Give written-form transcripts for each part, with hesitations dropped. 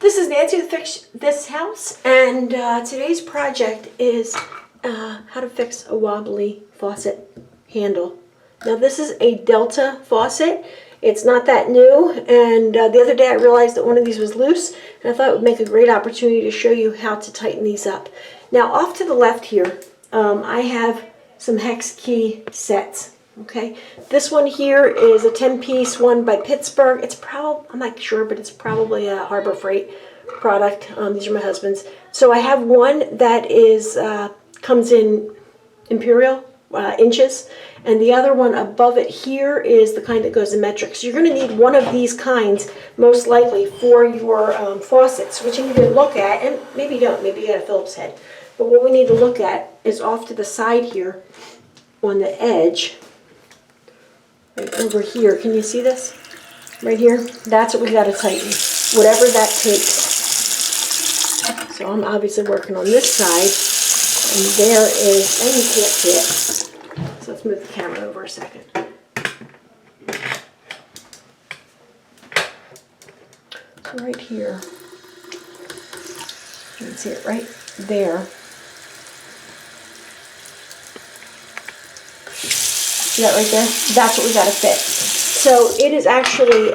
This is Nancy with Fix This House, and today's project is how to fix a wobbly faucet handle. Now this is a Delta faucet. It's not that new, and the other day I realized that one of these was loose, and I thought it would make a great opportunity to show you how to tighten these up. Now off to the left here, I have some hex key sets. Okay, this one here is a 10-piece one by Pittsburgh. It's I'm not sure, but it's probably a Harbor Freight product. These are my husband's. So I have one that is comes in imperial inches, and the other one above it here is the kind that goes in metric. So you're going to need one of these kinds most likely for your faucets, which you need to look at, and maybe you don't, maybe you got a Phillips head. But what we need to look at is off to the side here on the edge. Right over here, can you see this? Right here? That's what we got to tighten, whatever that takes. So I'm obviously working on this side, and there is, and you can't see it. So let's move the camera over a second. So right here, you can see it right there. See that right there? That's what we got to fix. So it is actually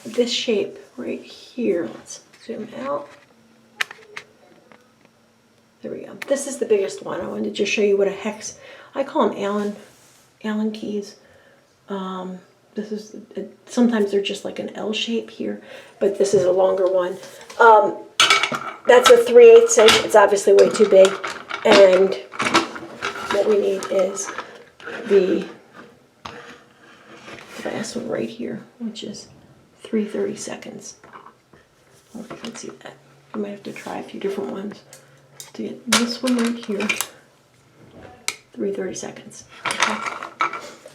this shape right here. Let's zoom out. There we go. This is the biggest one. I wanted to just show you what a hex. I call them Allen keys. This is sometimes they're just like an L shape here, but this is a longer one. That's a 3/8 inch. It's obviously way too big, and what we need is the last one right here, which is 3/32. I don't know if you can see that. You might have to try a few different ones to get this one right here. 3/32. Okay.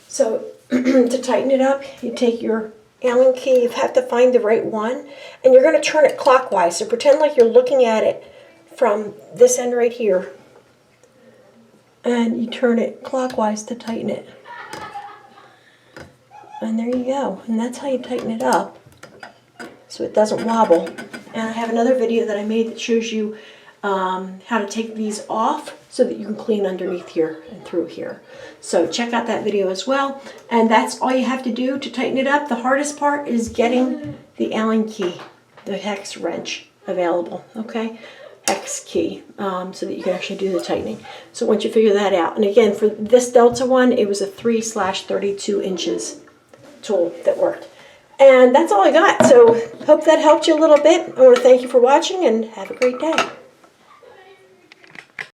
So to tighten it up, you take your Allen key. You have to find the right one, and you're going to turn it clockwise. So pretend like you're looking at it from this end right here, and you turn it clockwise to tighten it. And there you go. And that's how you tighten it up so it doesn't wobble. And I have another video that I made that shows you how to take these off so that you can clean underneath here and through here. So check out that video as well. And that's all you have to do to tighten it up. The hardest part is getting the Allen key, the hex wrench available, okay? Hex key, so that you can actually do the tightening. So once you figure that out, and again, for this Delta one, it was a 3/32 inches tool that worked. And that's all I got. So hope that helped you a little bit. I want to thank you for watching, and have a great day.